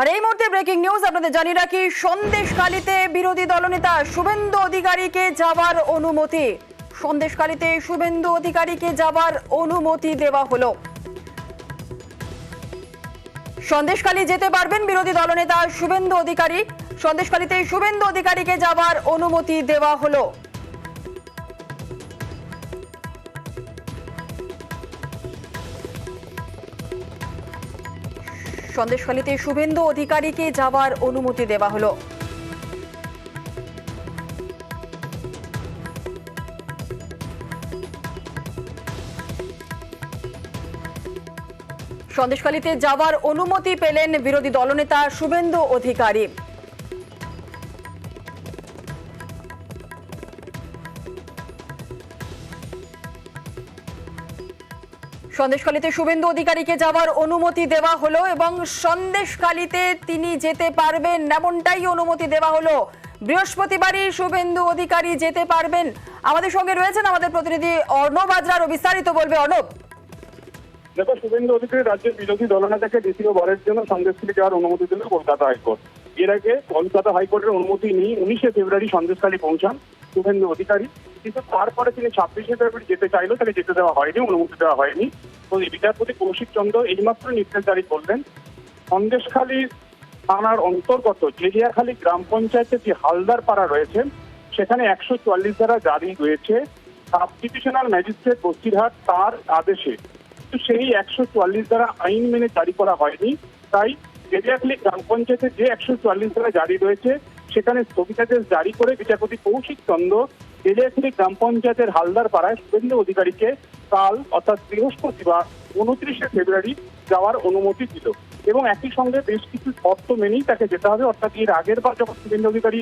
আর এই মুহূর্তে breaking news আপনাদের জানিয়ে রাখি, সন্দেশখালীতে বিরোধী দলনেতা শুভেন্দু অধিকারীকে যাওয়ার অনুমতি। সন্দেশখালীতে শুভেন্দু অধিকারীকে যাওয়ার অনুমতি দেওয়া হলো। সন্দেশখালী যেতে পারবেন বিরোধী দলনেতা শুভেন্দু অধিকারী। সন্দেশখালীতে শুভেন্দু অধিকারীকে যাওয়ার অনুমতি দেওয়া হলো। সন্দেশখালীতে শুভেন্দু অধিকারীকে যাওয়ার অনুমতি দেওয়া হলো। সন্দেশখালীতে যাওয়ার অনুমতি পেলেন বিরোধী দলনেতা শুভেন্দু অধিকারী। সন্দেশখালীতে শুভেন্দু অধিকারীকে যাওয়ার অনুমতি দেওয়া হলো এবং সন্দেশখালীতে তিনি যেতে পারবেন এমনটাই অনুমতি দেওয়া হলো। বৃহস্পতিবারই শুভেন্দু অধিকারী যেতে পারবেন। আমাদের সঙ্গে রয়েছেন আমাদের প্রতিনিধি অর্ণব হাজরা, বিস্তারিত বলবে অর্ণব। দেখো, শুভেন্দু অধিকারী রাজ্যের বিরোধী দলনেতাকে দ্বিতীয়বারের জন্য সন্দেশখালী যাওয়ার অনুমতি দিল কলকাতা হাইকোর্ট। এর আগে কলকাতা হাইকোর্টের অনুমতি নিয়ে 19শে ফেব্রুয়ারি সন্দেশখালী পৌঁছান শুভেন্দু অধিকারী, কিন্তু তারপরে তিনি 26শে ফেব্রুয়ারি যেতে চাইলেও তাকে যেতে দেওয়া হয়নি, অনুমতি দেওয়া হয়নি। তো বিচারপতি কৌশিক চন্দ্র এইমাত্র নির্দেশ জারি করলেন, সন্দেশখালী থানার অন্তর্গত জেলিয়াখালী গ্রাম পঞ্চায়েতের যে হালদার পাড়া রয়েছে সেখানে 144 ধারা জারি রয়েছে সাব ডিভিশনাল ম্যাজিস্ট্রেট বসিরহাট তার আদেশে। সেই 144 ধারা আইন মেনে জারি করা হয়নি, তাই জেলিয়াখালী গ্রাম পঞ্চায়েতের যে 144 ধারা জারি রয়েছে সেখানে স্থগিতাদেশ জারি করে বিচারপতি কৌশিক চন্দ্র জেলিয়াখালী গ্রাম পঞ্চায়েতের হালদার পাড়ায় শুভেন্দু অধিকারীকে কাল অর্থাৎ বৃহস্পতিবার 29শে ফেব্রুয়ারি যাওয়ার অনুমতি দিল এবং একই সঙ্গে বেশ কিছু শর্ত মেনেই তাকে যেতে হবে। অর্থাৎ এর আগের বার যখন শুভেন্দু অধিকারী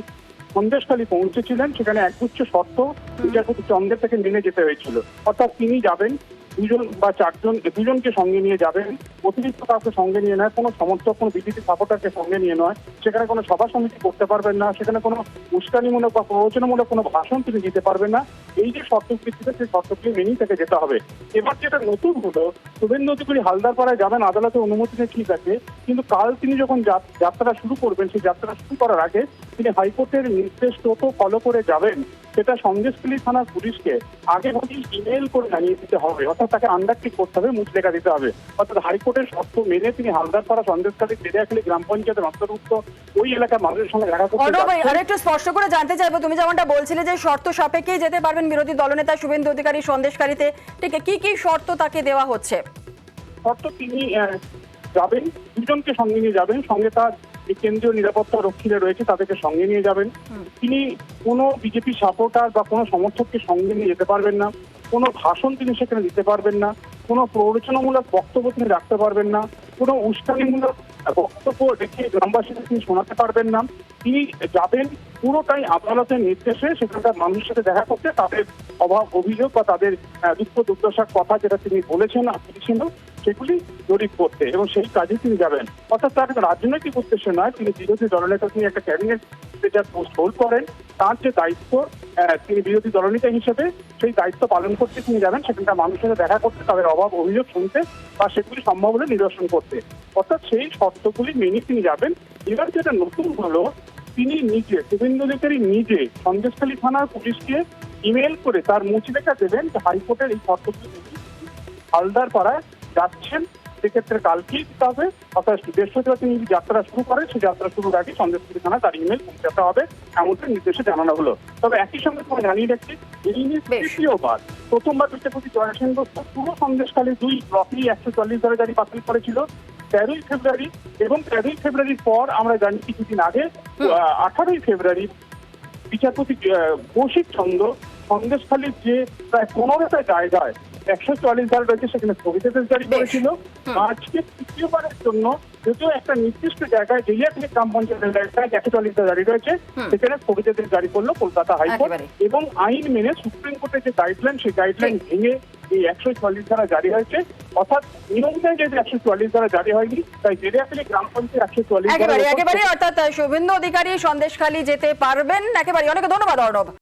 সন্দেশখালী পৌঁছেছিলেন সেখানে একগুচ্ছ শর্ত বিচারপতি চন্দ্রের থেকে মেনে যেতে হয়েছিল। অর্থাৎ তিনি যাবেন 2জন বা 4জন, 2জনকে সঙ্গে নিয়ে যাবেন, অতিরিক্ত কাউকে সঙ্গে নিয়ে নয়, কোনো সমর্থক কোনো বিজেপি সাপোর্টারকে সঙ্গে নিয়ে নয়, সেখানে কোনো সভা সমিতি করতে পারবেন না, সেখানে কোনো উস্কানিমূলক বা প্ররোচনামূলক কোনো ভাষণ তিনি দিতে পারবেন না। এই যে শর্ত ভিত্তিতে সেই শর্তগুলি মেনেই তাকে যেতে হবে। এবার যেটা নতুন হলো, শুভেন্দু অধিকারী হালদারপাড়ায় যাবেন আদালতের অনুমতি নিয়ে, ঠিক আছে, কিন্তু কাল তিনি যখন যাত্রা শুরু করবেন সেই যাত্রা শুরু করার আগে তিনি হাইকোর্টের নির্দেশ টোটো ফলো করে যাবেন, সেটা সন্দেশখালী থানার পুলিশকে আগে থেকেই ইমেল করে জানিয়ে দিতে হবে। অর্থাৎ তাকে আন্ডারটেক করতে হবে, মুচলেখা দিতে হবে। অর্থাৎ হাইকোর্টের শর্ত মেনে তিনি হালদারপাড়া সন্দেশখালী জেলিয়াখালী গ্রাম পঞ্চায়েতের অন্তর্ভুক্ত ওই এলাকার মানুষের সঙ্গে দেখা করতে। আরেকটু স্পষ্ট করে জানতে চাইবো, তুমি যেমনটা বলছিলে যে শর্ত সাপেক্ষেই যেতে পারবেন বিরোধী দলনেতা শুভেন্দু অধিকারী সন্দেশখালীতে, ঠিক কি কি শর্ত তাকে দেওয়া হচ্ছে? শর্ত তিনি যাবেন, 2জনকে সঙ্গে নিয়ে যাবেন, সঙ্গে তার কেন্দ্রীয় নিরাপত্তা রক্ষীরা রয়েছে তাদেরকে সঙ্গে নিয়ে যাবেন। তিনি কোনো বিজেপি সাপোর্টার বা কোনো সমর্থককে সঙ্গে নিয়ে যেতে পারবেন না, কোনো ভাষণ তিনি সেখানে দিতে পারবেন না, কোনো প্ররোচনামূলক বক্তব্য তিনি রাখতে পারবেন না, কোনো উস্কানিমূলক বক্তব্য রেখে গ্রামবাসীদের তিনি শোনাতে পারবেন না। তিনি যাবেন পুরোটাই আদালতের নির্দেশে সেখানকার মানুষের সাথে দেখা করতে, তাদের অভাব অভিযোগ বা তাদের দুঃখ দুর্দশার কথা যেটা তিনি বলেছেন ছিল সেগুলি জরিপ করতে, এবং সেই কাজে তিনি যাবেন। অর্থাৎ তার রাজনৈতিক উদ্দেশ্যে নয়, তিনি বিরোধী দলনেতা, তিনি একটা ক্যাবিনেট পোস্ট হোল্ড করেন, তার যে দায়িত্ব তিনি বিরোধী দলনেতা হিসেবে সেই দায়িত্ব পালন করতে তিনি যাবেন, সেখানকার মানুষের সাথে দেখা করতে, তাদের অভাব অভিযোগ শুনতে বা সেগুলি সম্ভব হলে নিরসন করতে। অর্থাৎ সেই শর্তগুলি মেনে তিনি যাবেন। এবার যেটা নতুন হলো, তিনি নিজে, শুভেন্দু অধিকারী নিজে সন্দেশখালী থানার পুলিশকে ইমেল করে তার মুচলেখা দেবেন যে হাইকোর্টের এই শর্তগুলি হালদার পাড়ায় যাচ্ছেন, সেক্ষেত্রে কালকেই দিতে হবে। অর্থাৎ বৃহস্পতিবার তিনি যাত্রা শুরু করেন, সেই যাত্রা শুরুর আগে সন্দেশখালী থানায় তার ইমেল পৌঁছাতে হবে, এমনটা নির্দেশে জানানো হলো। তবে একই সঙ্গে তোমায় জানিয়ে রাখছি, এই নিয়ে তৃতীয়বার, প্রথমবার বিচারপতি জয় সেনগুপ্ত পুরো সন্দেশখালী 2 ব্লকেই 144 ধারা জারি বাতিল করেছিল 13ই ফেব্রুয়ারি, এবং 13ই ফেব্রুয়ারির পর আমরা জানি কিছুদিন আগে 18ই ফেব্রুয়ারি বিচারপতি কৌশিক চন্দ্র সন্দেশখালীর যে প্রায় 15টা জায়গায় 144 ধারা রয়েছে সেখানে স্থগিতাদেশ জারি করেছিল। আজকে তৃতীয়বারের জন্য যদিও একটা নির্দিষ্ট জায়গায় জেলিয়াখালী গ্রাম পঞ্চায়েতের জায়গায় 144 ধারা জারি রয়েছে সেখানে স্থগিতাদেশ জারি করলো কলকাতা হাইকোর্ট, এবং আইন মেনে সুপ্রিম কোর্টের যে গাইডলাইন সেই গাইডলাইন ভেঙে এই 144 ধারা জারি হয়েছে। অর্থাৎ নিয়মিত যে 144 ধারা জারি হয়নি, তাই জেলিয়াখালী গ্রাম পঞ্চায়েত 144 একেবারে অর্থাৎ শুভেন্দু অধিকারী সন্দেশখালী যেতে পারবেন। একেবারে অনেক ধন্যবাদ অর্ণব।